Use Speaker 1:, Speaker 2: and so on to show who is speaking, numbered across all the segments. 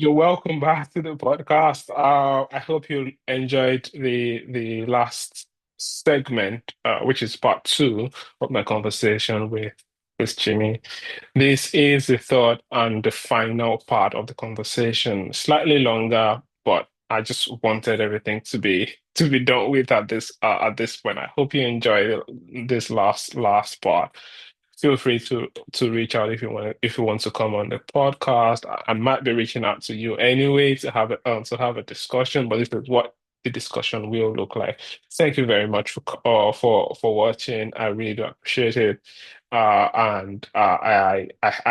Speaker 1: You're welcome back to the podcast. I hope you enjoyed the last segment, which is part two of my conversation with Jimmy. This is the third and the final part of the conversation. Slightly longer, but I just wanted everything to be done with at this point. I hope you enjoyed this last part. Feel free to reach out if you want to come on the podcast. I might be reaching out to you anyway to have a discussion, but this is what the discussion will look like. Thank you very much for watching. I really do appreciate it. And I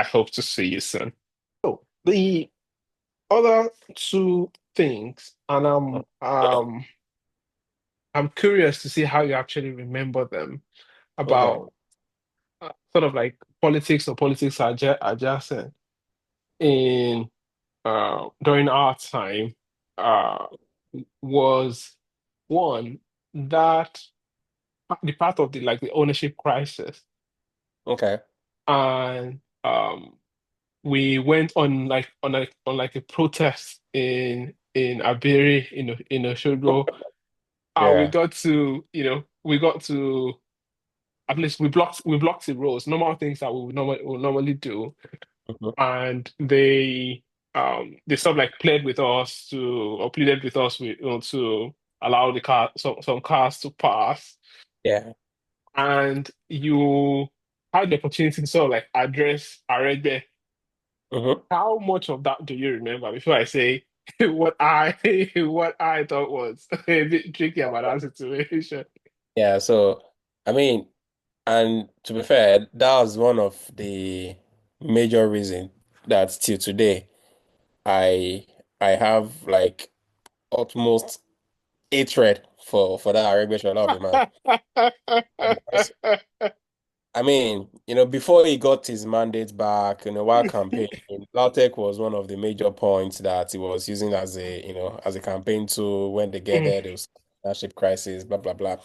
Speaker 1: hope to see you soon. So the other two things, and I'm curious to see how you actually remember them
Speaker 2: Okay.
Speaker 1: about sort of like politics or politics adjacent in during our time uh was one that the part of the ownership crisis,
Speaker 2: Okay.
Speaker 1: and we went on like a protest in Abiri in Oshogo, and
Speaker 2: Yeah.
Speaker 1: we got to at least we blocked the roads, normal things that we would normally do,
Speaker 2: Mhm.
Speaker 1: and they sort of like played with us to or pleaded with us to allow some cars to pass,
Speaker 2: Yeah.
Speaker 1: and you had the opportunity to sort of like address Arebe.
Speaker 2: hmm
Speaker 1: How much of that do you remember before I say what I what I thought was a bit tricky about that situation?
Speaker 2: Yeah. So, I mean, and to be fair, that was one of the major reasons that till today I I have like utmost hatred for that Arabic of a man. Because, I mean, before he got his mandate back, while campaigning, Lautech was one of the major points that he was using as a campaign tool. When they get there was leadership crisis, blah blah blah.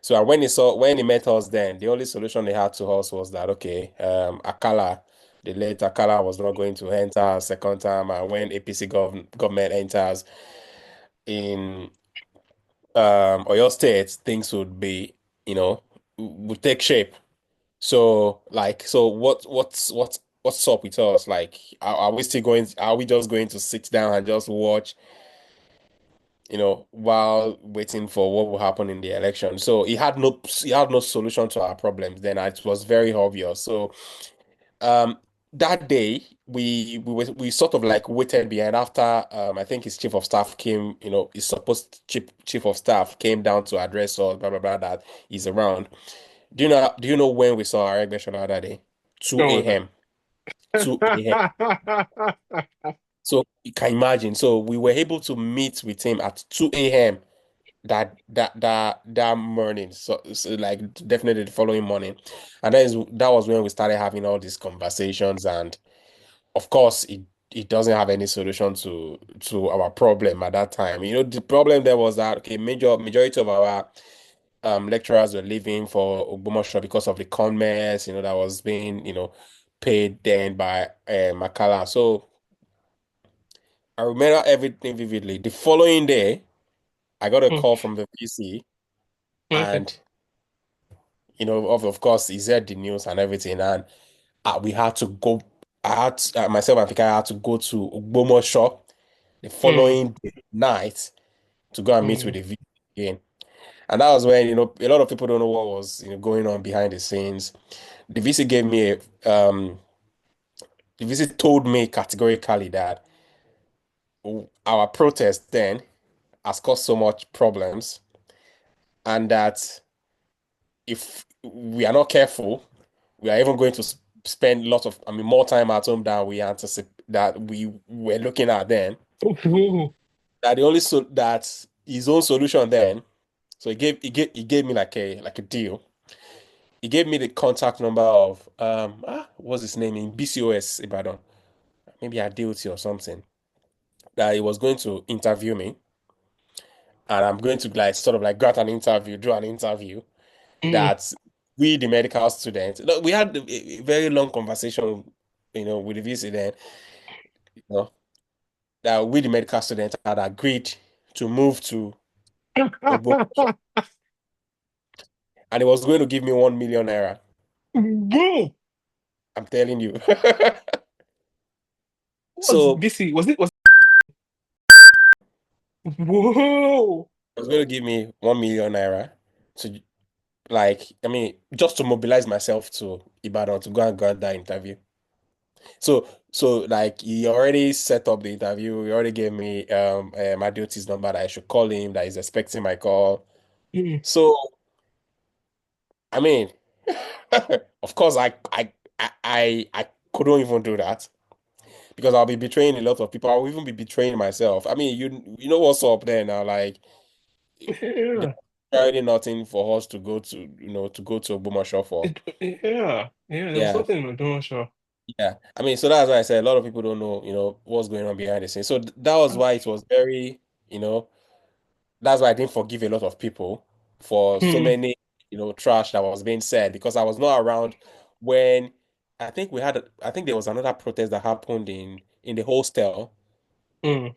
Speaker 2: So when he met us, then the only solution they had to us was that okay, Akala, the late Akala was not going to enter a second time, and when APC government enters in Oyo State, things would be, would take shape. So what's up with us? Like, are we still going? Are we just going to sit down and just watch, while waiting for what will happen in the election? So he had no solution to our problems. Then it was very obvious. So um, that day we sort of like waited behind after I think his chief of staff came. His supposed chief of staff came down to address us. Blah blah blah. That he's around. Do you know when we saw our election that day?
Speaker 1: Go
Speaker 2: 2
Speaker 1: on then.
Speaker 2: a.m. 2 a.m. So you can imagine. So we were able to meet with him at 2 a.m. that morning. So like definitely the following morning. And that was when we started having all these conversations. And of course it doesn't have any solution to our problem at that time. The problem there was that okay, majority of our lecturers were leaving for Ogbomoso because of the conmess, that was being, paid then by Makala. So I remember everything vividly. The following day, I got a call from the VC,
Speaker 1: Okay.
Speaker 2: and of course, he said the news and everything, and we had to go. Myself and Fika had to go to Ogbomoso the
Speaker 1: Mm,
Speaker 2: following night to go and meet with
Speaker 1: mm,
Speaker 2: the VC again. And that was when, a lot of people don't know what was, going on behind the scenes. The VC gave me the VC told me categorically that our protest then has caused so much problems, and that if we are not careful, we are even going to spend lots of, I mean, more time at home than we anticipate that we were looking at then.
Speaker 1: mm.
Speaker 2: That the only so that his own solution then, so he gave me like a deal. He gave me the contact number of what's his name in BCOS Ibadan, maybe Adeoti or something. That he was going to interview me, and I'm going to like sort of like grant an interview, do an interview.
Speaker 1: Mm.
Speaker 2: That we the medical students, look, we had a very long conversation, with the VC then, you know. that we, the medical students, had agreed to move to Ogbomoso, and he was going to give me 1 million naira.
Speaker 1: Bro,
Speaker 2: I'm telling you.
Speaker 1: what was
Speaker 2: So
Speaker 1: BC? Was whoa.
Speaker 2: he was going to give me 1 million naira to, like, I mean, just to mobilize myself to Ibadan to go and grant that interview. So like he already set up the interview. He already gave me Adeoti's number that I should call him, that he's expecting my call.
Speaker 1: Mm.
Speaker 2: So I mean, of course I couldn't even do that because I'll be betraying a lot of people. I'll even be betraying myself. I mean, you know what's up there now, like there's
Speaker 1: Yeah.
Speaker 2: already nothing for us to go to, to go to Ogbomoso for.
Speaker 1: Yeah. Yeah. There was
Speaker 2: Yeah.
Speaker 1: nothing in the sure.
Speaker 2: Yeah, I mean, so that's why I said a lot of people don't know, what's going on behind the scenes. So that was why it was very, that's why I didn't forgive a lot of people for so
Speaker 1: Mm,
Speaker 2: many, trash that was being said because I was not around when I think there was another protest that happened in the hostel,
Speaker 1: mm.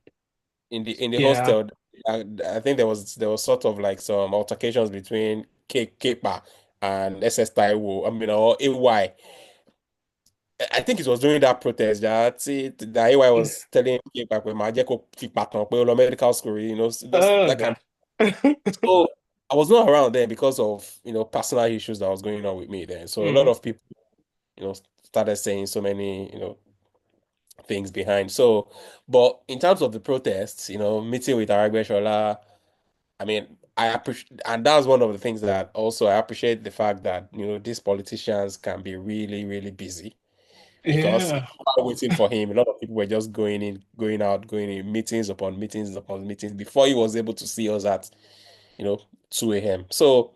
Speaker 2: in the
Speaker 1: Yeah.
Speaker 2: hostel. I think there was sort of like some altercations between Kepa and SS Taiwo, I mean, or AY. I think it was during that protest that AY was telling him back when Majeko medical school, those
Speaker 1: Oh
Speaker 2: that kind
Speaker 1: God.
Speaker 2: of. So I was not around then because of personal issues that was going on with me then. So a lot
Speaker 1: Mm.
Speaker 2: of people, started saying so many, things behind. So, but in terms of the protests, meeting with Aragbeshola, I mean, I appreciate, and that's one of the things that also I appreciate the fact that, these politicians can be really, really busy because
Speaker 1: Yeah.
Speaker 2: while waiting for him, a lot of people were just going in, going out, going in, meetings upon meetings upon meetings before he was able to see us at, 2 a.m. So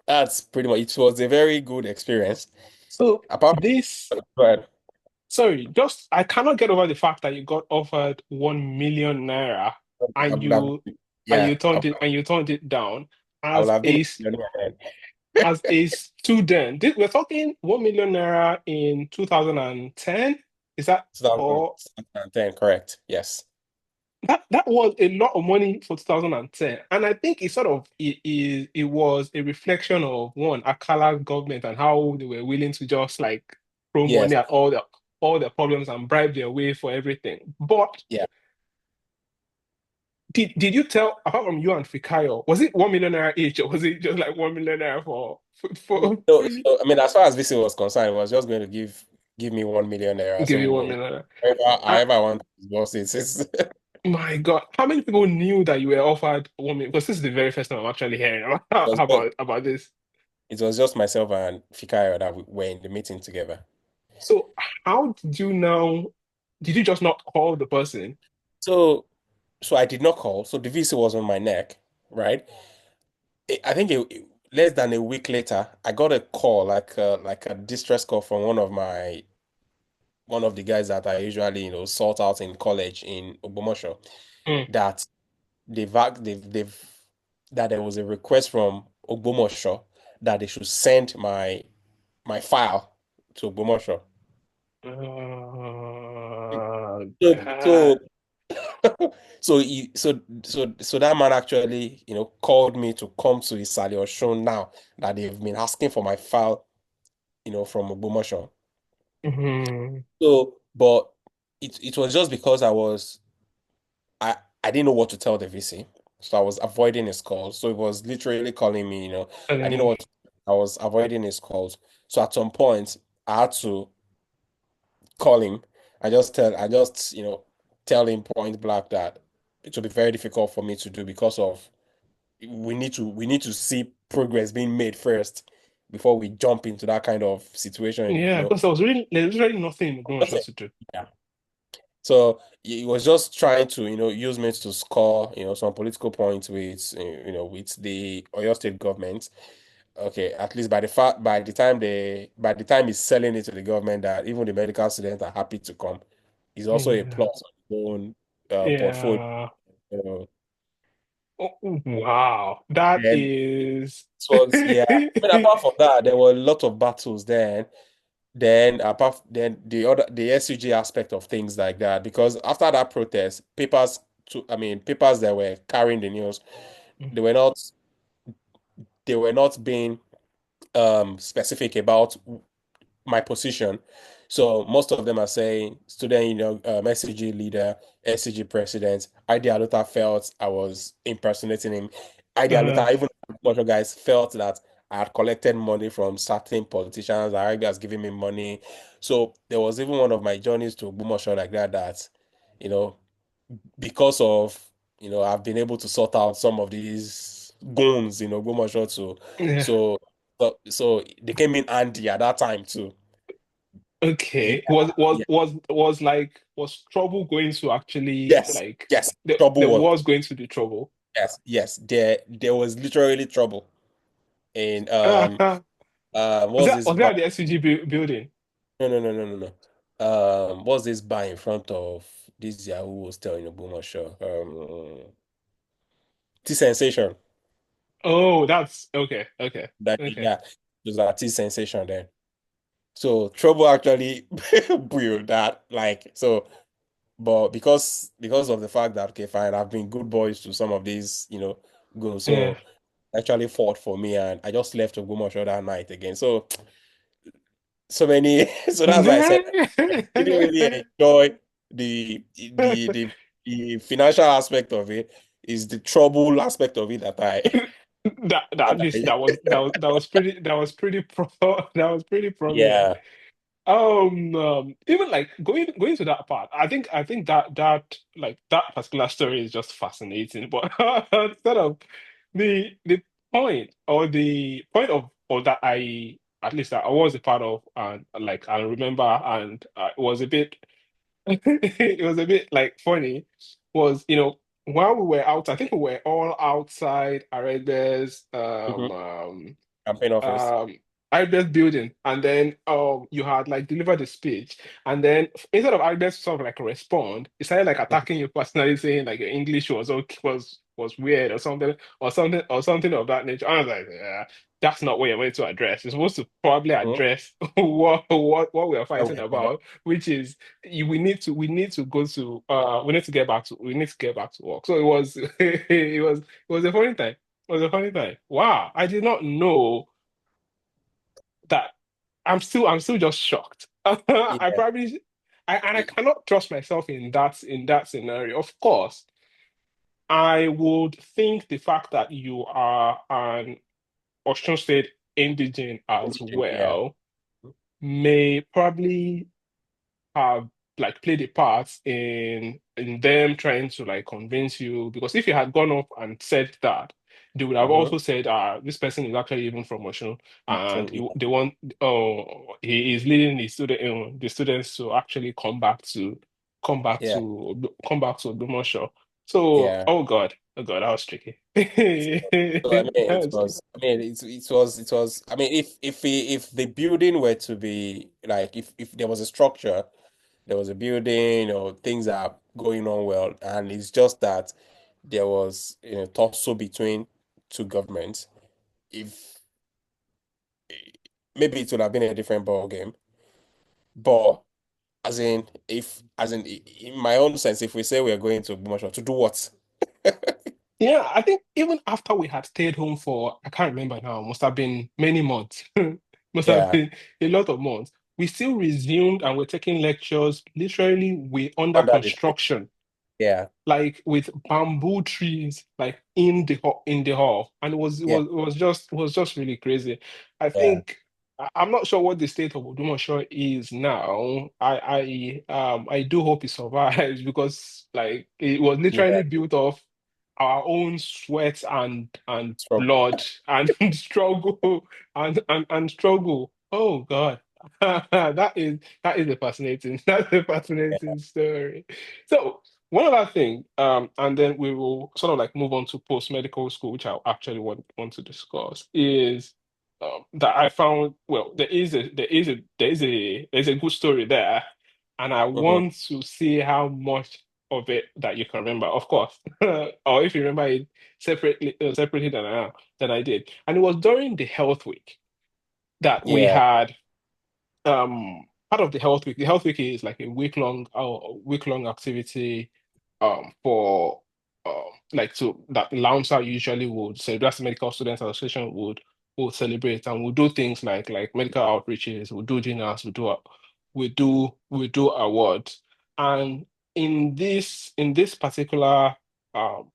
Speaker 2: that's pretty much it. Was a very good experience.
Speaker 1: So
Speaker 2: Apart
Speaker 1: this,
Speaker 2: from that,
Speaker 1: sorry, just I cannot get over the fact that you got offered 1 million naira
Speaker 2: I
Speaker 1: and
Speaker 2: would have,
Speaker 1: you
Speaker 2: yeah,
Speaker 1: and you turned it down
Speaker 2: I would
Speaker 1: as
Speaker 2: have been
Speaker 1: a
Speaker 2: a millionaire then.
Speaker 1: as a student. We're talking 1 million naira in 2010. Is that or
Speaker 2: 2010, correct? Yes.
Speaker 1: that was a lot of money for 2010, and I think it was a reflection of one Akala's government and how they were willing to just like throw
Speaker 2: Yes.
Speaker 1: money at all the problems and bribe their way for everything. But
Speaker 2: Yeah.
Speaker 1: did you tell, apart from you and Fikayo, was it 1 million naira each, or was it just like 1 million naira
Speaker 2: No, so, I mean, as far as VC was concerned, it was just going to give me 1 million naira.
Speaker 1: give you
Speaker 2: So
Speaker 1: 1 million naira? And
Speaker 2: however I want to boss it,
Speaker 1: my God, how many people knew that you were offered 1 million? Because this is the very first time I'm actually hearing
Speaker 2: it was just,
Speaker 1: about this.
Speaker 2: it was just myself and Fikayo that we were in the meeting together.
Speaker 1: So how did you now? Did you just not call the person?
Speaker 2: So so I did not call. So the VC was on my neck, right? I think less than a week later, I got a call, like a distress call from one of the guys that I usually, sort out in college in Ogbomoso,
Speaker 1: Mm.
Speaker 2: that they've that there was a request from Ogbomoso that they should send my file to Ogbomoso. So
Speaker 1: God.
Speaker 2: so so that man actually, called me to come to his Isale show now that they've been asking for my file, from Ogbomoso.
Speaker 1: Mhm.
Speaker 2: So, but it was just because I I didn't know what to tell the VC. So I was avoiding his calls. So he was literally calling me, I didn't know
Speaker 1: And
Speaker 2: I was avoiding his calls. So at some point I had to call him. I just, tell him point blank that it will be very difficult for me to do because of we need to see progress being made first before we jump into that kind of situation,
Speaker 1: yeah, because there's really nothing in Grosho
Speaker 2: Okay.
Speaker 1: to do.
Speaker 2: Yeah. So he was just trying to, use me to score, some political points with the Oyo State government. Okay, at least by the time he's selling it to the government that even the medical students are happy to come, is also a
Speaker 1: Yeah.
Speaker 2: plus on his own portfolio.
Speaker 1: Yeah.
Speaker 2: Uh,
Speaker 1: Oh, wow. That
Speaker 2: and
Speaker 1: is
Speaker 2: it was, yeah. I mean, apart from that, there were a lot of battles then. Then then the SUG aspect of things like that, because after that protest, papers that were carrying the news,
Speaker 1: Mm.
Speaker 2: they were not they were not being specific about my position. So most of them are saying student union, SCG leader, SCG president. ID Alota felt I was impersonating him. ID
Speaker 1: Uh,
Speaker 2: Alota, even commercial guys felt that I had collected money from certain politicians. IB has given me money. So there was even one of my journeys to Ogbomoso like that, you know, because of, I've been able to sort out some of these goons, Ogbomoso too.
Speaker 1: yeah.
Speaker 2: So they came in handy at that time too. Yeah,
Speaker 1: Okay.
Speaker 2: yeah.
Speaker 1: Was trouble going to actually
Speaker 2: Yes,
Speaker 1: like
Speaker 2: yes. Trouble
Speaker 1: there
Speaker 2: was
Speaker 1: was going to be trouble?
Speaker 2: yes. There was literally trouble in
Speaker 1: Was
Speaker 2: what's this
Speaker 1: that
Speaker 2: bar?
Speaker 1: at the SCG building?
Speaker 2: No. What's this bar in front of this Yahoo hostel in Ogbomoso? T Sensation.
Speaker 1: Oh, that's okay. Okay. Okay.
Speaker 2: Yeah, it was a T Sensation then. So trouble actually brewed that but because of the fact that okay, fine, I've been good boys to some of these, goons.
Speaker 1: Yeah.
Speaker 2: So actually fought for me and I just left Ogbomoso that night again. So many so that's why I said I didn't really enjoy the financial aspect of it. Is the trouble aspect of it that I
Speaker 1: That
Speaker 2: that
Speaker 1: at least
Speaker 2: I
Speaker 1: that was pretty that was pretty prominent.
Speaker 2: yeah.
Speaker 1: Even like going to that part, I think that like that particular story is just fascinating. But instead of the point or the point of that I at least that I was a part of and like I remember and it was a bit it was a bit like funny was while we were out I think we were all outside Arebe's
Speaker 2: Mhm. Campaign office.
Speaker 1: um Albert building, and then you had like delivered the speech, and then instead of Albert sort of like respond, he started like
Speaker 2: Mhm.
Speaker 1: attacking you personally, saying like your English was okay, was weird or something of that nature. I was like, yeah, that's not what you're meant to address. You're supposed to probably
Speaker 2: Mhm.
Speaker 1: address what we are
Speaker 2: Yeah,
Speaker 1: fighting about, which is we need to get back to work. So it was it was a funny time. It was a funny time. Wow, I did not know that I'm still just shocked. I
Speaker 2: yeah.
Speaker 1: probably I cannot trust myself in that scenario. Of course, I would think the fact that you are an Osun State indigene as
Speaker 2: Yeah.
Speaker 1: well may probably have like played a part in them trying to like convince you because if you had gone up and said that they would have
Speaker 2: Mm-hmm.
Speaker 1: also said this person is actually even from Osun and
Speaker 2: So yeah.
Speaker 1: they want he is leading the students to actually
Speaker 2: Yeah.
Speaker 1: come back to Ogbomoso. So
Speaker 2: Yeah.
Speaker 1: oh god, that was tricky.
Speaker 2: So I mean,
Speaker 1: That
Speaker 2: it
Speaker 1: was tricky.
Speaker 2: was. I mean, it was. I mean, if the building were to be like, if there was a structure, there was a building, or things are going on well, and it's just that there was, tussle between two governments. If maybe it would have been a different ball game, but in my own sense, if we say we are going to Ogbomoso to do what?
Speaker 1: Yeah, I think even after we had stayed home for, I can't remember now, must have been many months, must have
Speaker 2: Yeah,
Speaker 1: been a lot of months. We still resumed and we're taking lectures. Literally, we under
Speaker 2: under the tree.
Speaker 1: construction,
Speaker 2: Yeah,
Speaker 1: like with bamboo trees, like in the hall, and
Speaker 2: yeah,
Speaker 1: it was just really crazy. I
Speaker 2: yeah.
Speaker 1: think I'm not sure what the state of Odumoshua is now. I do hope it survives because like it was
Speaker 2: Yeah,
Speaker 1: literally built off our own sweat and
Speaker 2: struggle.
Speaker 1: blood and struggle and struggle. Oh God. That is a fascinating that's a fascinating story. So one other thing, and then we will sort of like move on to post-medical school, which I actually want to discuss, is that I found, well, there's a good story there, and I
Speaker 2: Hmm.
Speaker 1: want to see how much of it that you can remember, of course, or if you remember it separately than I did. And it was during the health week that we
Speaker 2: Yeah,
Speaker 1: had. part of the health week. The health week is like a week long activity for like to that LAMSA usually would, so that's the Medical Students Association would celebrate, and we'll do things like medical outreaches, we'll do dinners, we do awards. And in this particular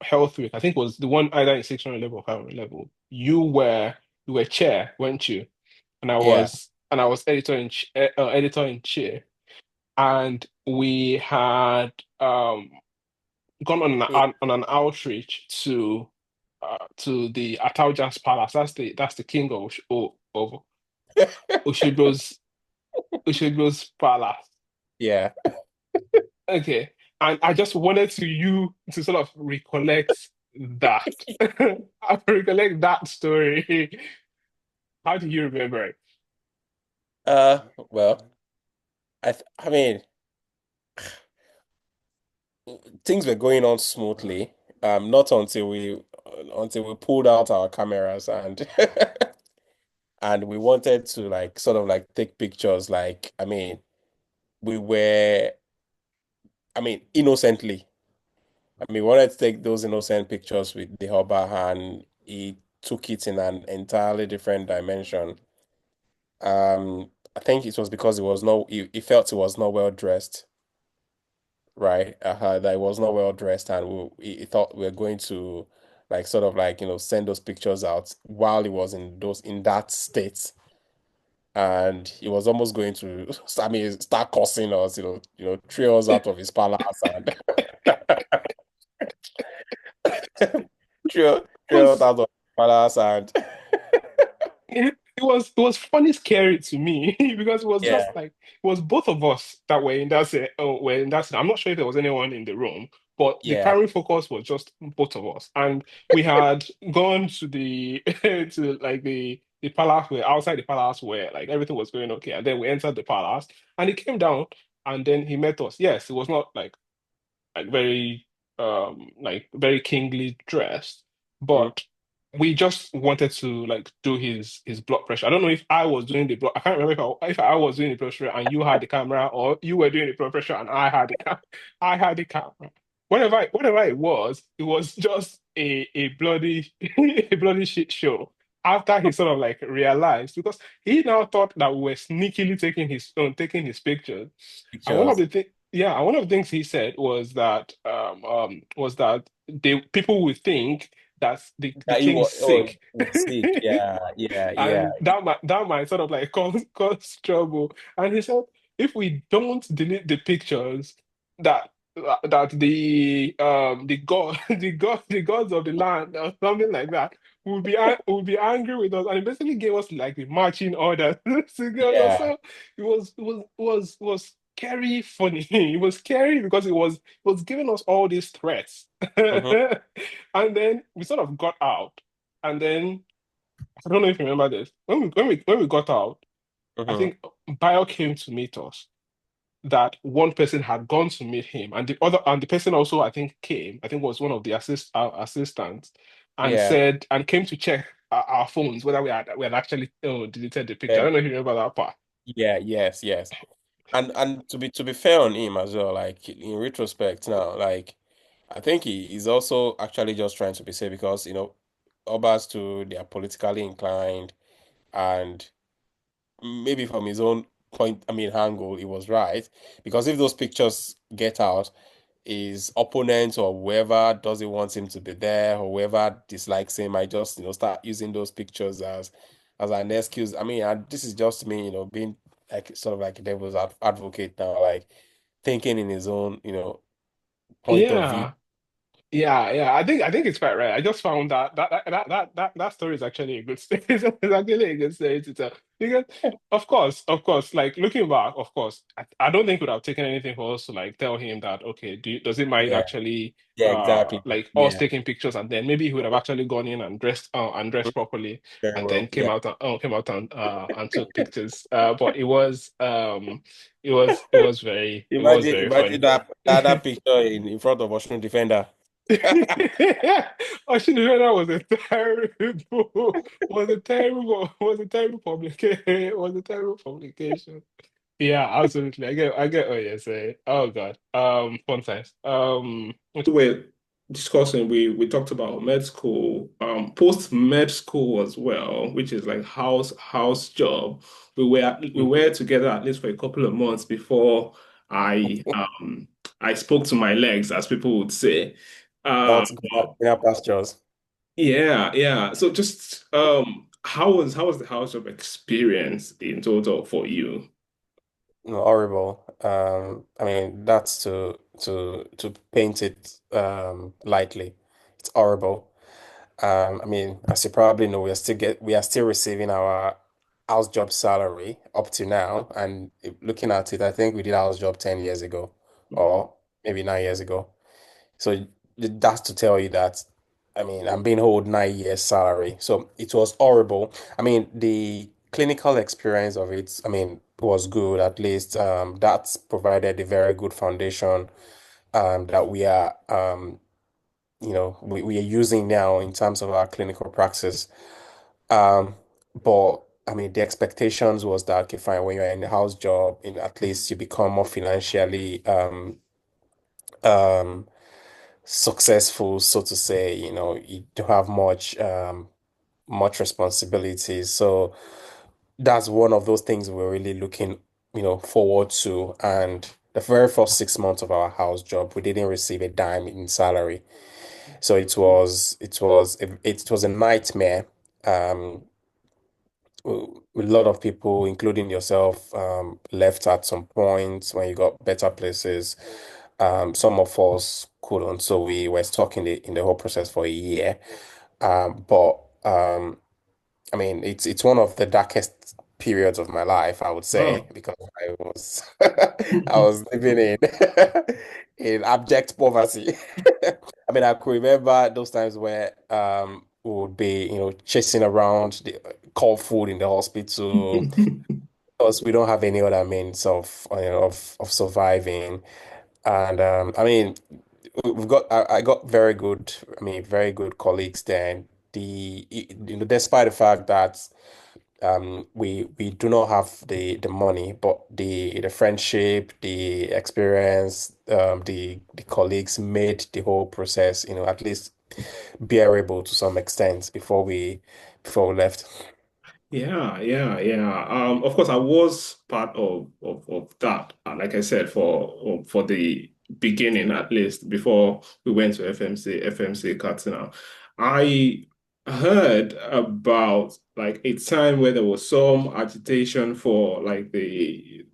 Speaker 1: health week, I think it was the one either in 600 level or 500 level, you were chair, weren't you?
Speaker 2: Yeah.
Speaker 1: And I was editor in chief, and we had gone on an outreach to the Ataujas Palace. That's the king of Oshogbo's Palace.
Speaker 2: Yeah.
Speaker 1: Okay, and I just wanted you to sort of recollect that. I recollect that story. How do you remember it?
Speaker 2: Well, I mean, things were going on smoothly. Not until we pulled out our cameras and and we wanted to like sort of like take pictures. Like, I mean, we were, I mean, innocently. I mean, we wanted to take those innocent pictures with the Hubba, and he took it in an entirely different dimension. I think it was because he felt he was not well dressed, right? That he was not well dressed, and he thought we were going to like sort of like send those pictures out while he was in that state, and he was almost going to, I mean, start cursing us, throw us out of his palace and throw us
Speaker 1: Was
Speaker 2: out of his palace and
Speaker 1: it was funny scary to me because it was just
Speaker 2: yeah,
Speaker 1: like it was both of us that were in that scene, were in that scene. I'm not sure if there was anyone in the room, but the
Speaker 2: yeah,
Speaker 1: primary focus was just both of us. And we had gone to the to like the palace, where outside the palace where like everything was going okay. And then we entered the palace and he came down and then he met us. Yes, it was not like very very kingly dressed,
Speaker 2: mhm,
Speaker 1: but we just wanted to like do his blood pressure. I don't know if I was doing the blood. I can't remember if I was doing the blood pressure and you had the camera, or you were doing the blood pressure and I had the camera. Whatever it was just a bloody a bloody shit show. After he sort of like realized, because he now thought that we were sneakily taking his pictures. And one of
Speaker 2: pictures
Speaker 1: the things, yeah, and one of the things he said was that the people would think that the
Speaker 2: that
Speaker 1: king's sick.
Speaker 2: was sick. Yeah, yeah, yeah,
Speaker 1: And that might sort of like cause trouble. And he said, if we don't delete the pictures, that that the gods of the land or something like that will be angry with us. And he basically gave us like the marching orders to go.
Speaker 2: yeah.
Speaker 1: So it was scary funny. It was scary because it was giving us all these threats.
Speaker 2: Hmm.
Speaker 1: And then we sort of got out. And then I don't know if you remember this. When we got out, I
Speaker 2: Hmm.
Speaker 1: think Bio came to meet us. That one person had gone to meet him, and the person also I think came. I think was one of the assistants, and
Speaker 2: Yeah,
Speaker 1: came to check our phones whether we had actually deleted the picture. I
Speaker 2: yeah,
Speaker 1: don't know if you remember that part.
Speaker 2: yeah, yes, yes. And to be fair on him as well, like in retrospect now, like I think he's also actually just trying to be safe because Obas too, they are politically inclined, and maybe from his own point, I mean, angle, he was right. Because if those pictures get out, his opponent or whoever doesn't want him to be there, or whoever dislikes him might just, start using those pictures as an excuse. I mean, this is just me, being like sort of like a devil's advocate now, like thinking in his own, point of view.
Speaker 1: Yeah. Yeah, yeah, I think it's quite right. I just found that story is actually a good story. It's actually a good story to tell because, of course, like looking back, of course, I don't think it would have taken anything for us to like tell him that okay, does it mind
Speaker 2: Yeah,
Speaker 1: actually
Speaker 2: yeah, exactly.
Speaker 1: like us
Speaker 2: Yeah,
Speaker 1: taking pictures, and then maybe he would have actually gone in and dressed properly
Speaker 2: very
Speaker 1: and then
Speaker 2: well. Yeah.
Speaker 1: came out and took pictures. But it was very
Speaker 2: Imagine
Speaker 1: funny.
Speaker 2: that picture in front of Ocean Defender.
Speaker 1: Oshinwera was a terrible publication. Was a terrible publication. Yeah, absolutely. I get what you're saying. Oh God. Fun times. We're discussing, we talked about med school, post med school as well, which is like house job. We were together at least for a couple of months before I spoke to my legs, as people would say.
Speaker 2: Not greener pastures.
Speaker 1: Yeah, yeah. So just how was the house job experience in total for you?
Speaker 2: No, horrible. I mean, that's to paint it lightly. It's horrible. I mean, as you probably know, we are still receiving our house job salary up to now. And looking at it, I think we did house job 10 years ago, or maybe 9 years ago. So that's to tell you that, I mean, I'm being owed 9 years salary. So it was horrible. I mean, the clinical experience of it, I mean, was good. At least that's provided a very good foundation that we are using now in terms of our clinical practice. Um, but I mean, the expectations was that, okay, fine, when you're in a house job, at least you become more financially um successful, so to say. You don't have much responsibilities. So that's one of those things we're really looking, forward to. And the very first 6 months of our house job, we didn't receive a dime in salary. So it was a nightmare. Um, a lot of people, including yourself, left at some point when you got better places. Some of us couldn't, so we were stuck in the whole process for a year. But I mean, it's one of the darkest periods of my life, I would say,
Speaker 1: Oh.
Speaker 2: because I was I was living in in abject poverty. I mean, I could remember those times where we would be, chasing around the cold food in the hospital because we don't have any other means of surviving. And I mean, I got very good, I mean, very good colleagues there. Despite the fact that we do not have the money, but the friendship, the experience, the colleagues made the whole process, at least bearable to some extent before we left.
Speaker 1: Yeah, yeah, yeah. Of course, I was part of that. Like I said, for the beginning at least, before we went to FMC Katsina, I heard about like a time where there was some agitation for like the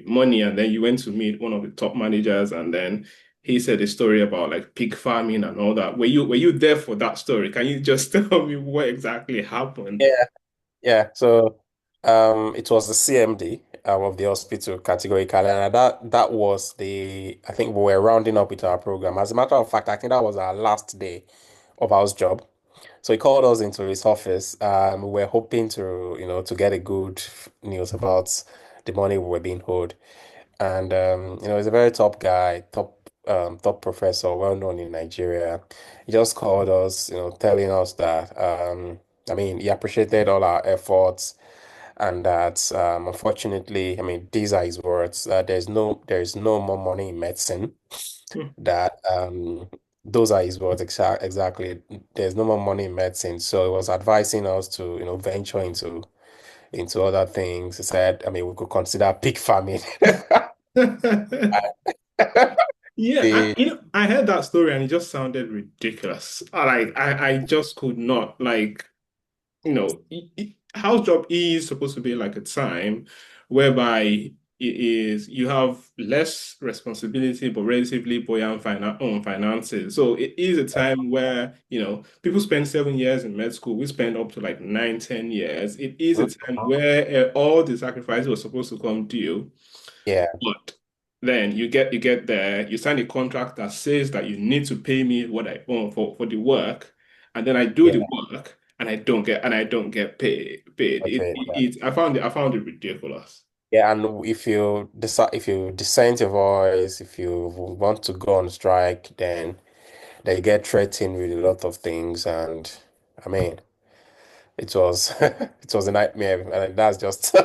Speaker 1: money, and then you went to meet one of the top managers, and then he said a story about like pig farming and all that. Were you there for that story? Can you just tell me what exactly happened?
Speaker 2: Yeah. Yeah, so it was the CMD of the hospital categorically, and that was I think we were rounding up with our program. As a matter of fact, I think that was our last day of our job. So he called us into his office. We were hoping to get a good news about the money we were being owed. And he's a very top guy, top professor, well known in Nigeria. He just called us, telling us that I mean, he appreciated all our efforts and that unfortunately, I mean, these are his words, there is no more money in medicine. That those are his words exactly. There's no more money in medicine. So he was advising us to, venture into other things. He said, I mean, we could consider pig farming.
Speaker 1: Yeah,
Speaker 2: The
Speaker 1: I heard that story and it just sounded ridiculous. I just could not like, house job is supposed to be like a time whereby it is you have less responsibility but relatively buoyant finances. So it is a time where, people spend 7 years in med school. We spend up to like 9, 10 years. It is a time where all the sacrifices were supposed to come due.
Speaker 2: yeah,
Speaker 1: But then you get there, you sign a contract that says that you need to pay me what I own for the work, and then I do the
Speaker 2: yeah,
Speaker 1: work and I don't get paid.
Speaker 2: okay.
Speaker 1: I found it ridiculous.
Speaker 2: Yeah, and if you dissent your voice, if you want to go on strike, then they get threatened with a lot of things, and I mean, it was it was a nightmare, and that's just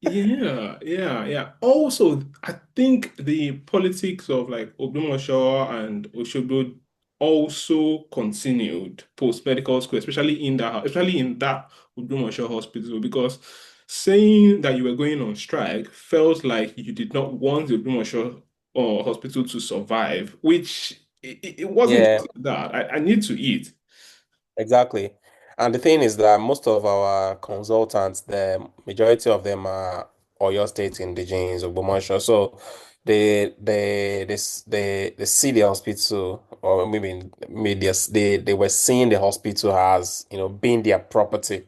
Speaker 1: Yeah, yeah, yeah. Also, I think the politics of like Ogbomoso and Osogbo also continued post medical school, especially in that Ogbomoso hospital, because saying that you were going on strike felt like you did not want the Ogbomoso hospital to survive, which it wasn't
Speaker 2: yeah.
Speaker 1: just that. I need to eat.
Speaker 2: Exactly. And the thing is that most of our consultants, the majority of them are Oyo State indigenes or Ogbomoso. So they see the hospital, or maybe they were seeing the hospital as, being their property.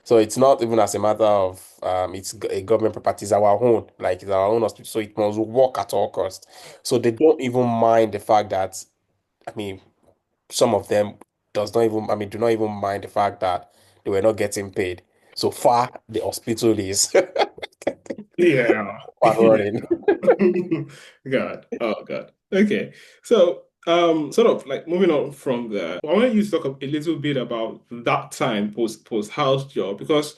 Speaker 2: So it's not even as a matter of it's a government property, it's our own, like it's our own hospital. So it must work at all costs. So they don't even mind the fact that, I mean, some of them do not even mind the fact that they were not getting paid. So far, the hospital is
Speaker 1: Yeah.
Speaker 2: up and running.
Speaker 1: God. Oh God. Okay. So sort of like moving on from there, I want you to talk a little bit about that time post house job because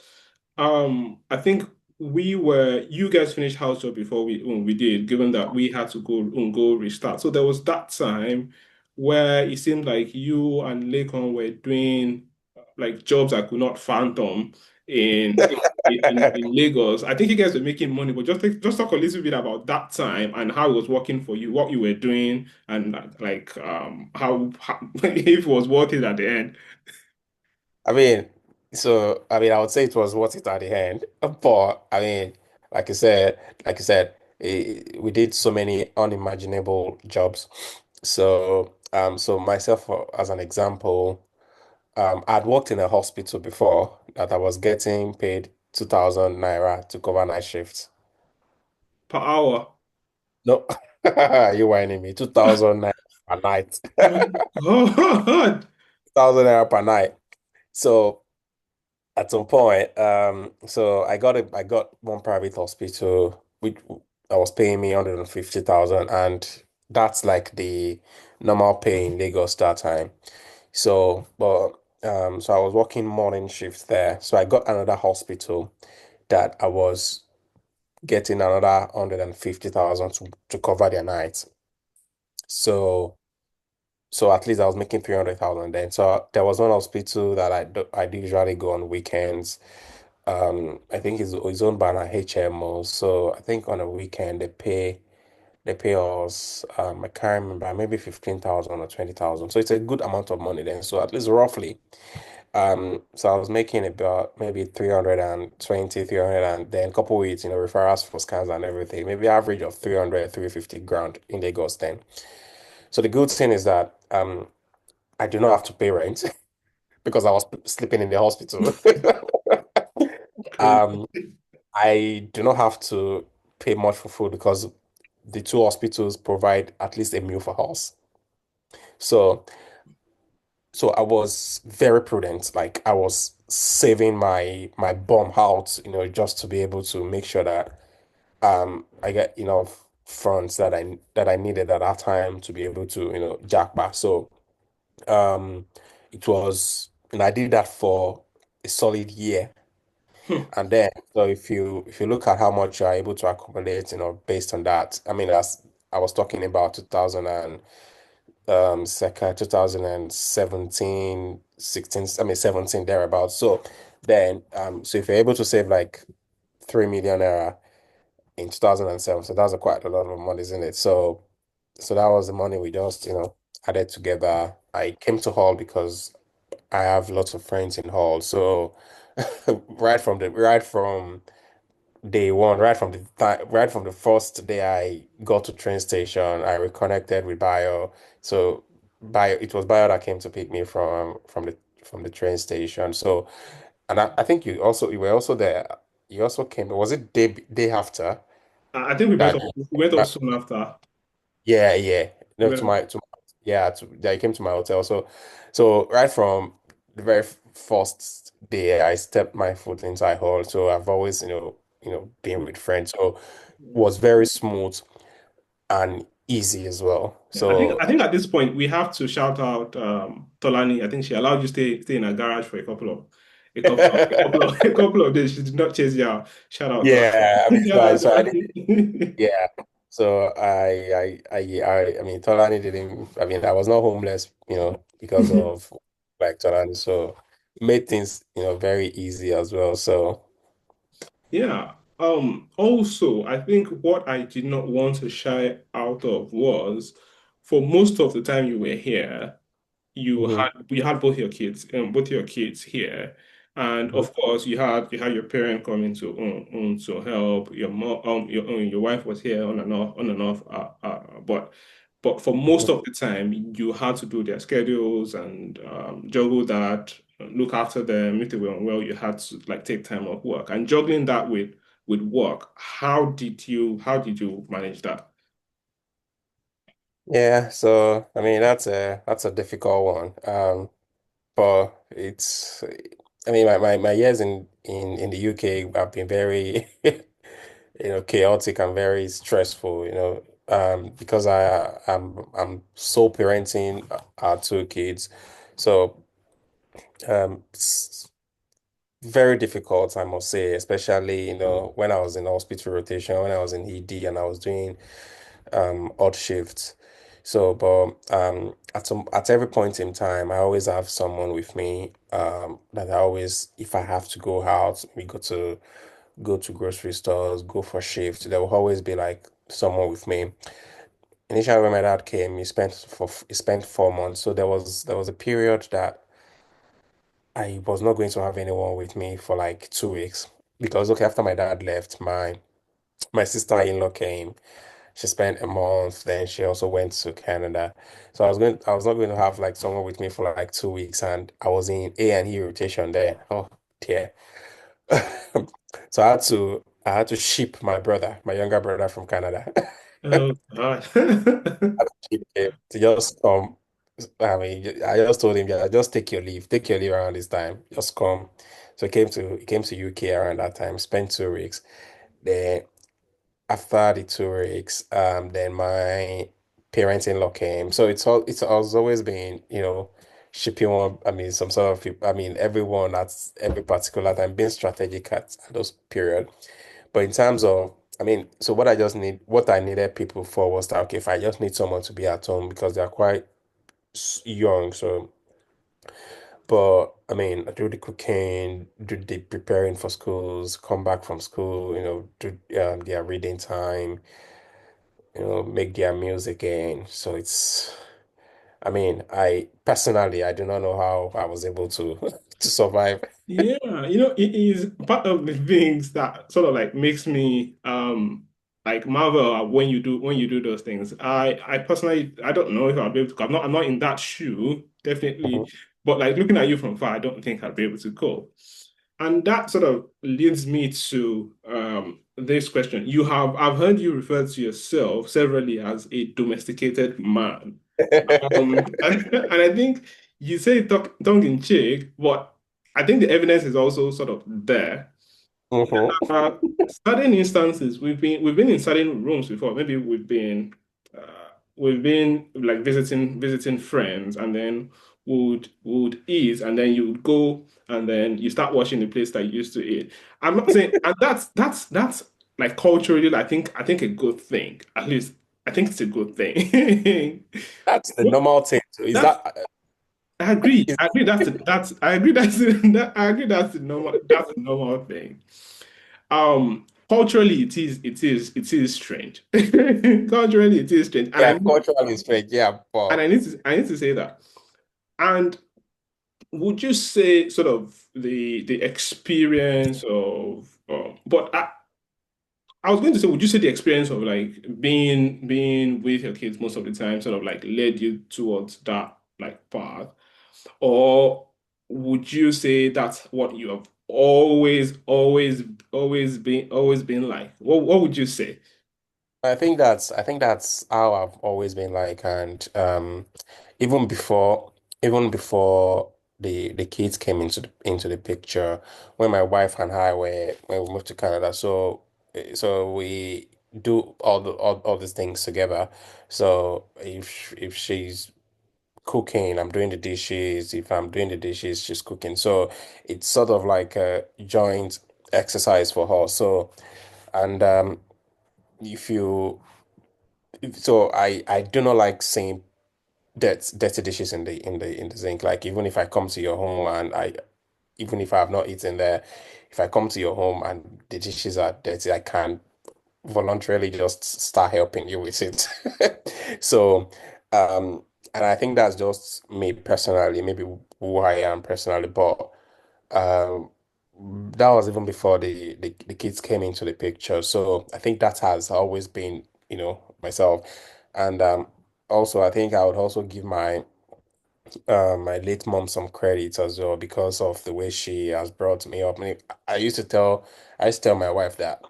Speaker 1: I think you guys finished house job before we did, given that we had to go restart. So there was that time where it seemed like you and Lakon were doing like jobs I could not fathom in in Lagos. I think you guys were making money, but just talk a little bit about that time and how it was working for you, what you were doing, and like how if it was worth it at the end.
Speaker 2: I mean, I would say it was worth it at the end. But I mean, like you said, we did so many unimaginable jobs. So myself, as an example, I'd worked in a hospital before that I was getting paid 2,000 naira to cover night shifts.
Speaker 1: Per hour.
Speaker 2: No, you whining me. 2,000 naira per night.
Speaker 1: My God.
Speaker 2: 2,000 naira per night. So at some point, so I got one private hospital which I was paying me 150,000, and that's like the normal pay in Lagos that time. So I was working morning shifts there. So I got another hospital that I was getting another 150,000 to cover their nights. So So at least I was making 300,000 then. So there was one hospital that I do usually go on weekends. I think it's owned by an HMO. So I think on a weekend they pay us I can't remember, maybe 15,000 or 20,000. So it's a good amount of money then. So at least roughly. So I was making about maybe 320, 300, and then couple with, referrals for scans and everything. Maybe average of 300, 350 grand in Lagos then. So the good thing is that I do not have to pay rent because I was sleeping in the hospital.
Speaker 1: Crazy.
Speaker 2: Um, I do not have to pay much for food because the two hospitals provide at least a meal for us. So, so I was very prudent. Like I was saving my bum out, just to be able to make sure that I get enough funds that I needed at that time to be able to, jack back. So um, it was, and I did that for a solid year. And then, so if you look at how much you're able to accumulate, based on that, I mean, as I was talking about 2000 and circa 2017, 16, I mean 17 thereabouts. So if you're able to save like 3 million naira in 2007, so that's quite a lot of money, isn't it? So that was the money we just, added together. I came to Hall because I have lots of friends in Hall. So right from day one, right from the first day I got to train station, I reconnected with Bio. So it was Bio that came to pick me from the train station. So, and I think you were also there. You also came. Was it day after
Speaker 1: I think
Speaker 2: that?
Speaker 1: we went off soon after.
Speaker 2: Yeah, yeah.
Speaker 1: We
Speaker 2: No,
Speaker 1: went off.
Speaker 2: yeah, he came to my hotel. So right from the very first day I stepped my foot inside hall. So I've always, been with friends. So it was very smooth and easy as well.
Speaker 1: Yeah, I think
Speaker 2: So
Speaker 1: at this point we have to shout out Tolani. I think she allowed you stay in a garage for a couple of days. She did not chase you out. Shout out
Speaker 2: yeah, I mean,
Speaker 1: Tolani. Shout out
Speaker 2: so I did,
Speaker 1: Tolani.
Speaker 2: yeah. So I mean, Tolani didn't. I mean, I was not homeless, because of like Tolani. So it made things, very easy as well. So
Speaker 1: Yeah. Also, I think what I did not want to shy out of was for most of the time you were here,
Speaker 2: mhm,
Speaker 1: you had both your kids here, and
Speaker 2: mhm,
Speaker 1: of course you had your parent coming to help. Your mom, your wife was here on and off. But for most
Speaker 2: mhm.
Speaker 1: of the time, you had to do their schedules and juggle that, look after them. If they were unwell, you had to like take time off work and juggling that with work. How did you manage that?
Speaker 2: Yeah. So I mean, that's a difficult one. But it's, I mean, my years in the UK have been very, chaotic and very stressful, because I'm sole parenting our two kids. So it's very difficult, I must say, especially, when I was in hospital rotation, when I was in ED and I was doing odd shifts. So, but at every point in time, I always have someone with me. That I always, if I have to go out, we go to grocery stores, go for shifts. There will always be like someone with me. Initially, when my dad came, he spent 4 months. So there was a period that I was not going to have anyone with me for like 2 weeks because, okay, after my dad left, my sister-in-law came. She spent a month, then she also went to Canada. So I was not going to have like someone with me for like 2 weeks, and I was in A&E rotation there. Oh dear. So I had to ship my brother, my younger brother from Canada.
Speaker 1: Oh God.
Speaker 2: Ship him to just come. I mean, I just told him, yeah, just take your leave around this time, just come. So he came to UK around that time, spent 2 weeks. Then after the 2 weeks, then my parents-in-law came. So it's always been, shipping one, I mean, some sort of people, I mean, everyone at every particular time, being strategic at those period. But in terms of, I mean, so what I needed people for was that, okay, if I just need someone to be at home because they're quite young. So, but I mean, I do the cooking, do the preparing for schools, come back from school, do their reading time, make their meals again. So I mean, I personally, I do not know how I was able to to survive.
Speaker 1: Yeah, it is part of the things that sort of like makes me like marvel at when you do those things. I personally I don't know if I'll be able to. I'm not in that shoe, definitely.
Speaker 2: Mhm.
Speaker 1: But like looking at you from far, I don't think I'll be able to cope. And that sort of leads me to this question. I've heard you refer to yourself severally as a domesticated man. And I think you say it tongue in cheek, but I think the evidence is also sort of there.
Speaker 2: Mhm.
Speaker 1: Uh, Certain instances, we've been in certain rooms before. Maybe we've been like visiting friends, and then would eat, and then you would go, and then you start watching the place that you used to eat. I'm not saying, and that's like culturally, I think a good thing. At least I think it's a good thing.
Speaker 2: That's the normal thing. So is
Speaker 1: That's
Speaker 2: that
Speaker 1: I agree.
Speaker 2: is
Speaker 1: I agree. I agree. I agree. That's the normal thing. Culturally, it is strange. Culturally, it is strange,
Speaker 2: yeah, cultural is strange. Yeah, but
Speaker 1: I need to say that. And would you say sort of the experience of, but I was going to say, would you say the experience of like being with your kids most of the time sort of like led you towards that like path? Or would you say that's what you have always been like? What would you say?
Speaker 2: I think that's how I've always been like, and even before even before the kids came into the picture, when my wife and I were when we moved to Canada. So do all these things together. So if she's cooking, I'm doing the dishes. If I'm doing the dishes, she's cooking. So it's sort of like a joint exercise for her. So and if you so I do not like seeing dirty dishes in the sink. Like even if I come to your home and I even if I have not eaten there, if I come to your home and the dishes are dirty, I can voluntarily just start helping you with it. So, um, and I think that's just me personally, maybe who I am personally, but um, that was even before the kids came into the picture. So I think that has always been, myself. And also, I think I would also give my late mom some credit as well because of the way she has brought me up. I used to tell my wife that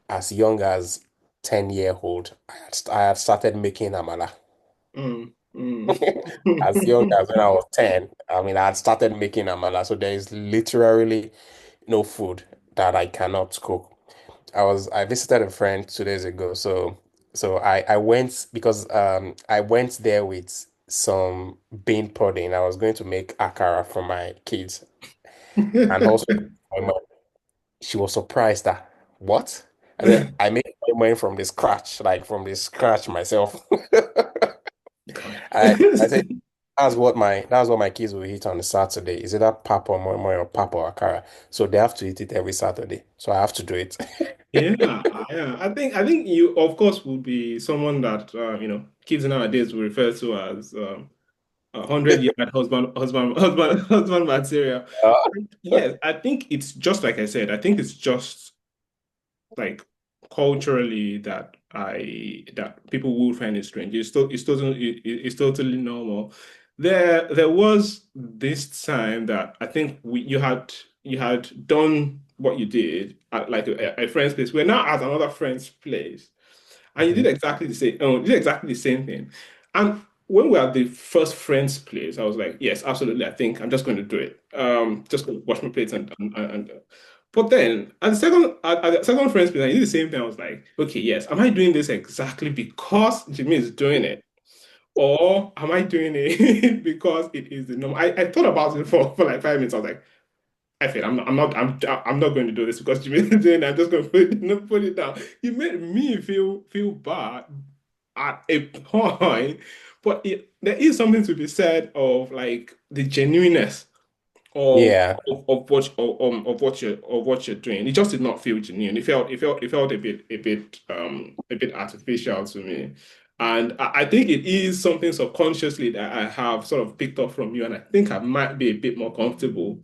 Speaker 2: as young as 10-year-old, I had started making amala.
Speaker 1: Mm, mm.
Speaker 2: As young as when I was 10, I mean, I had started making amala. So there is literally no food that I cannot cook. I visited a friend 2 days ago. So I went because I went there with some bean pudding. I was going to make akara for my kids and also my mom. She was surprised that what? I said I made mine from the scratch, like from the scratch myself. I said that's what my kids will eat on a Saturday. Is it that pap or moi or pap or akara? So they have to eat it every Saturday. So I have to do it.
Speaker 1: Yeah, yeah. I think you, of course, would be someone that kids nowadays will refer to as 100-yard husband material. Yes, I think it's just like I said. I think it's just like culturally that people will find it strange. It's totally normal. There was this time that I think you had done what you did at like a friend's place. We're now at another friend's place, and you did
Speaker 2: Mhm.
Speaker 1: exactly the same. Oh, you did exactly the same thing. And when we were at the first friend's place, I was like, yes, absolutely. I think I'm just going to do it. Just going to wash my plates and but then at the second friend's place, I did the same thing. I was like, okay, yes, am I doing this exactly because Jimmy is doing it? Or am I doing it because it is the norm? I thought about it for like 5 minutes. I was like, I feel I'm not going to do this because Jimmy is doing it. I'm just going to put it down. You made me feel bad at a point, but there is something to be said of like the genuineness of
Speaker 2: Yeah.
Speaker 1: what you're doing. It just did not feel genuine. It felt a bit artificial to me. And I think it is something subconsciously that I have sort of picked up from you, and I think I might be a bit more comfortable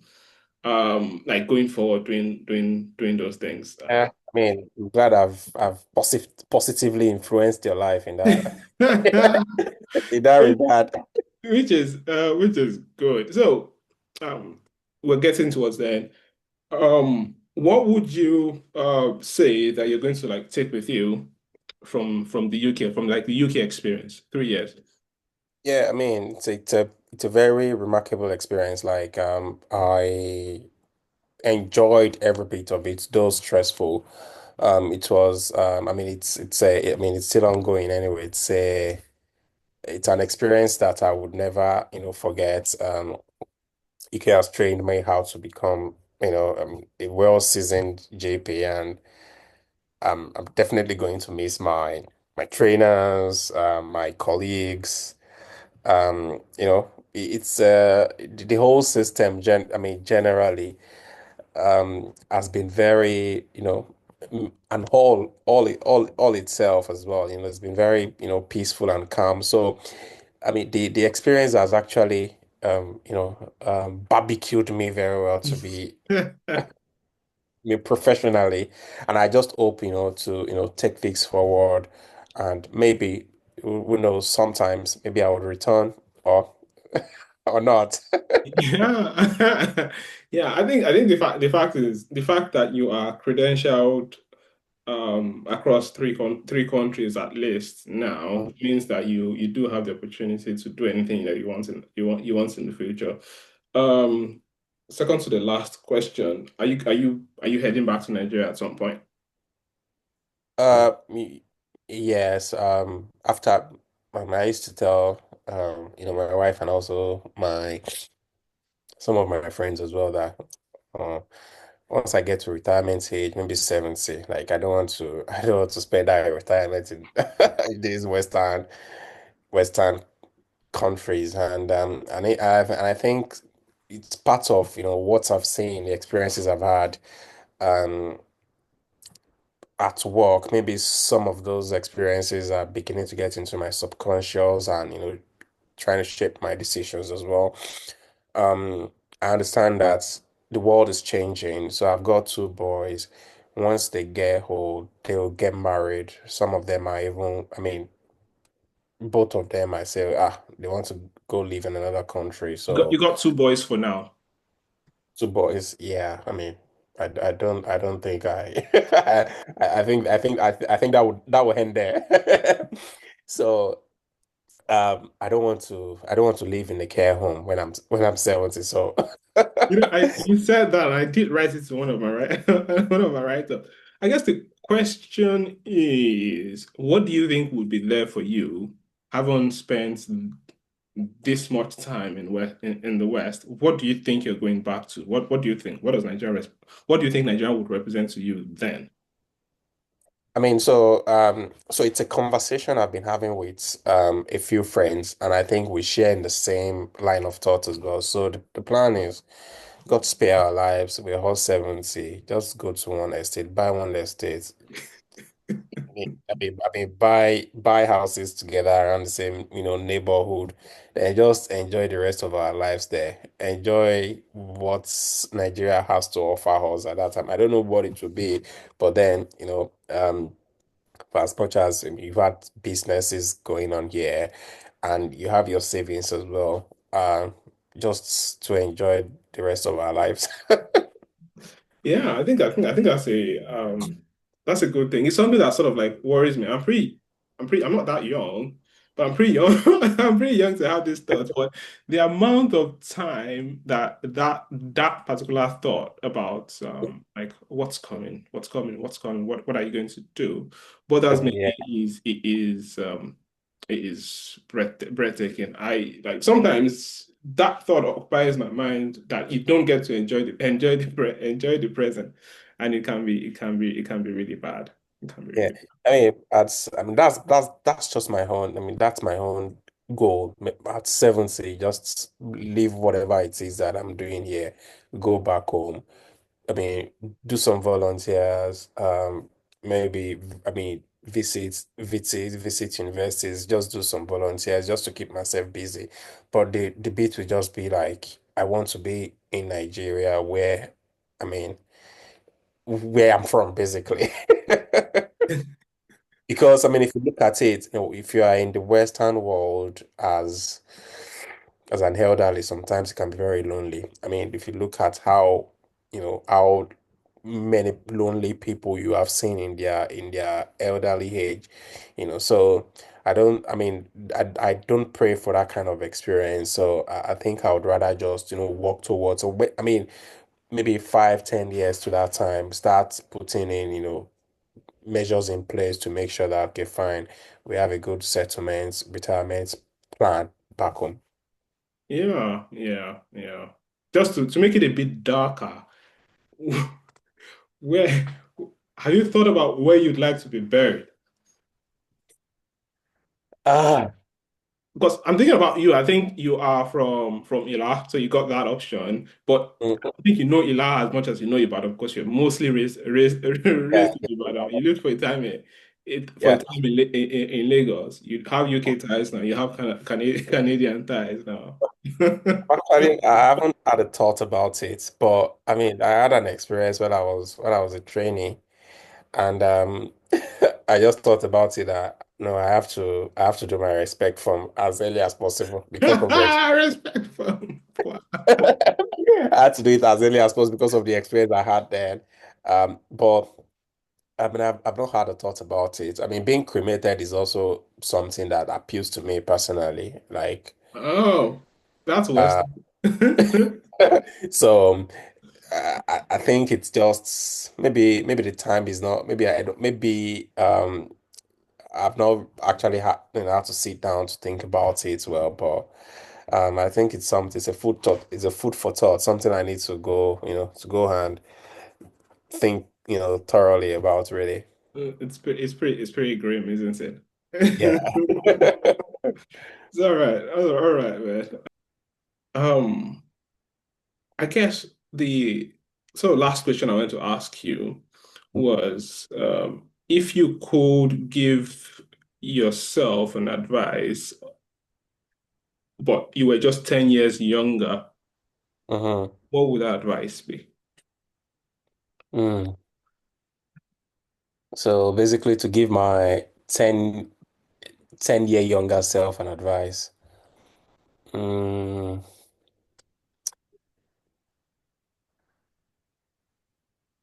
Speaker 1: like going forward doing those things.
Speaker 2: I mean, I'm glad I've positively influenced your life in that in that regard.
Speaker 1: Which is good. So um we're getting towards the end. What would you say that you're going to like take with you from the UK, from like the UK experience, 3 years?
Speaker 2: Yeah, I mean, it's a very remarkable experience. Like, I enjoyed every bit of it, though stressful. It was, I mean, I mean, it's still ongoing anyway. It's an experience that I would never, forget. Ike has trained me how to become, a well-seasoned JP, and I'm definitely going to miss my trainers, my colleagues. It's the whole system. I mean, generally, has been very, and all itself as well. It's been very, peaceful and calm. So, I mean, the experience has actually, barbecued me very well to be me professionally, and I just hope, to, take this forward, and maybe who knows, sometimes maybe I would return or or not.
Speaker 1: Yeah. Yeah, I think the fact that you are credentialed across three countries at least now means that you do have the opportunity to do anything that you want in the future. Um, Second to the last question, are you heading back to Nigeria at some point?
Speaker 2: y- yes. After I used to tell my wife and also my some of my friends as well that uh, once I get to retirement age, maybe 70, like I don't want to spend that retirement in in these Western countries, and I think it's part of what I've seen, the experiences I've had um at work. Maybe some of those experiences are beginning to get into my subconscious and trying to shape my decisions as well. Um, I understand that the world is changing, so I've got two boys. Once they get old, they'll get married. Some of them are even, I mean, both of them, I say, they want to go live in another country.
Speaker 1: You
Speaker 2: So
Speaker 1: got two boys for now.
Speaker 2: two boys, yeah. I mean, I don't think I think that would end there. So I don't want to live in a care home when I'm 70. So
Speaker 1: You said that, and I did write it to one of my one of my write-ups. I guess the question is, what do you think would be there for you, having spent this much time in the West? What do you think you're going back to? What do you think? What do you think Nigeria would represent to you then?
Speaker 2: I mean, so it's a conversation I've been having with a few friends, and I think we share in the same line of thought as well. So the plan is, God spare our lives. We're all 70. Just go to one estate, buy one estate. Buy houses together around the same, neighborhood, and just enjoy the rest of our lives there. Enjoy what Nigeria has to offer us at that time. I don't know what it will be, but then, for as much as you've had businesses going on here and you have your savings as well, just to enjoy the rest of our lives.
Speaker 1: Yeah, I think that's a good thing. It's something that sort of like worries me. I'm not that young, but I'm pretty young. I'm pretty young to have this thought. But the amount of time that particular thought about like what's coming, what are you going to do bothers me.
Speaker 2: Yeah.
Speaker 1: It is breathtaking. I like sometimes that thought occupies my mind that you don't get to enjoy the present, and it can be really bad. It can be
Speaker 2: Yeah,
Speaker 1: really
Speaker 2: I mean that's just my own. I mean that's my own goal. At 70, just leave whatever it is that I'm doing here, go back home. I mean, do some volunteers. Maybe I mean visit universities. Just do some volunteers just to keep myself busy. But the bit will just be like I want to be in Nigeria, I mean, where I'm from, basically. Because I mean, if you look at it, if you are in the Western world as an elderly, sometimes it can be very lonely. I mean, if you look at how many lonely people you have seen in their elderly age, so I mean, I don't pray for that kind of experience. So I think I would rather just, work towards, I mean, maybe 5, 10 years to that time, start putting in, measures in place to make sure that, okay, fine, we have a good settlement, retirement plan back home.
Speaker 1: yeah. Just to make it a bit darker, where have you thought about where you'd like to be buried?
Speaker 2: Ah,
Speaker 1: Because I'm thinking about you. I think you are from Ila, so you got that option. But I
Speaker 2: mm,
Speaker 1: don't think you know Ila as much as you know Ibadan because you're mostly
Speaker 2: yeah,
Speaker 1: raised in Ibadan. You lived for a time for a
Speaker 2: yeah.
Speaker 1: time in Lagos. You have UK ties now. You have Canadian ties now.
Speaker 2: Actually, I haven't had a thought about it, but I mean, I had an experience when I was a trainee, and I just thought about it that no, I have to do my respect from as early as possible because of the
Speaker 1: Respect for wow.
Speaker 2: I had to do it as early as possible because of the experience I had then. But I mean, I've not had a thought about it. I mean, being cremated is also something that appeals to me personally. Like,
Speaker 1: Oh, that's
Speaker 2: uh,
Speaker 1: Western.
Speaker 2: so. I think it's just maybe the time is not maybe I don't maybe I've not actually had to sit down to think about it well, but I think it's something, it's a food thought, it's a food for thought, something I need to go, to go and think, thoroughly about really.
Speaker 1: It's pretty grim, isn't it?
Speaker 2: Yeah.
Speaker 1: It's all right, man. Um, I guess the so last question I want to ask you was if you could give yourself an advice, but you were just 10 years younger,
Speaker 2: hmm
Speaker 1: what would that advice be?
Speaker 2: Mm. So basically to give my 10-year younger self an advice. Mm.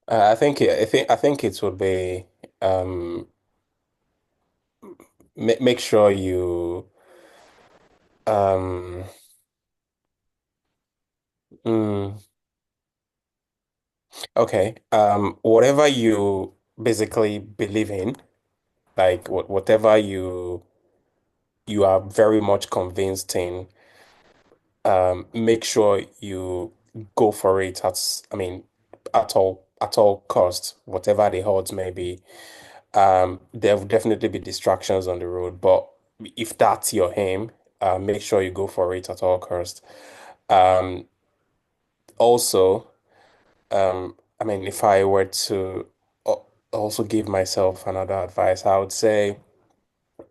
Speaker 2: I think it would be um make sure you um mm, okay, whatever you basically believe in, like whatever you are very much convinced in, make sure you go for it I mean, at all costs, whatever the odds may be. There will definitely be distractions on the road, but if that's your aim, make sure you go for it at all costs. Um, Also, I mean, if I were to also give myself another advice, I would say,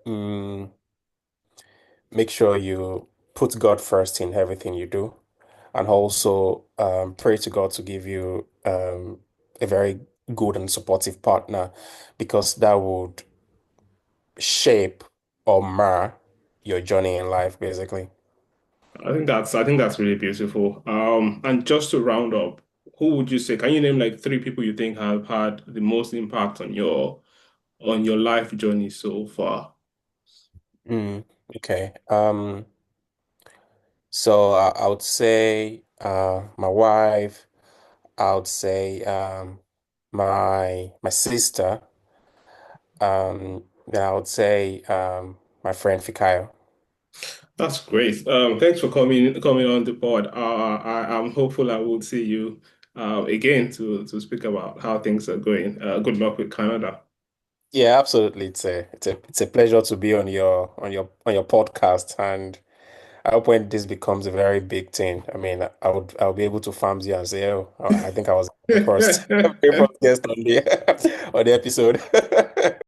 Speaker 2: mm, make sure you put God first in everything you do, and also pray to God to give you a very good and supportive partner, because that would shape or mar your journey in life, basically.
Speaker 1: I think that's really beautiful. And just to round up, who would you say, can you name like three people you think have had the most impact on your life journey so far?
Speaker 2: Mm, okay. So I would say my wife. I would say my sister. Then I would say my friend Fikayo.
Speaker 1: That's great. Thanks for coming on the pod. I'm hopeful I will see you again to speak about how things are going. Good luck with Canada.
Speaker 2: Yeah, absolutely. It's a pleasure to be on your podcast, and I hope when this becomes a very big thing, I mean, I'll be able to farm you and say, oh, I think I was the first very first guest on the on the episode.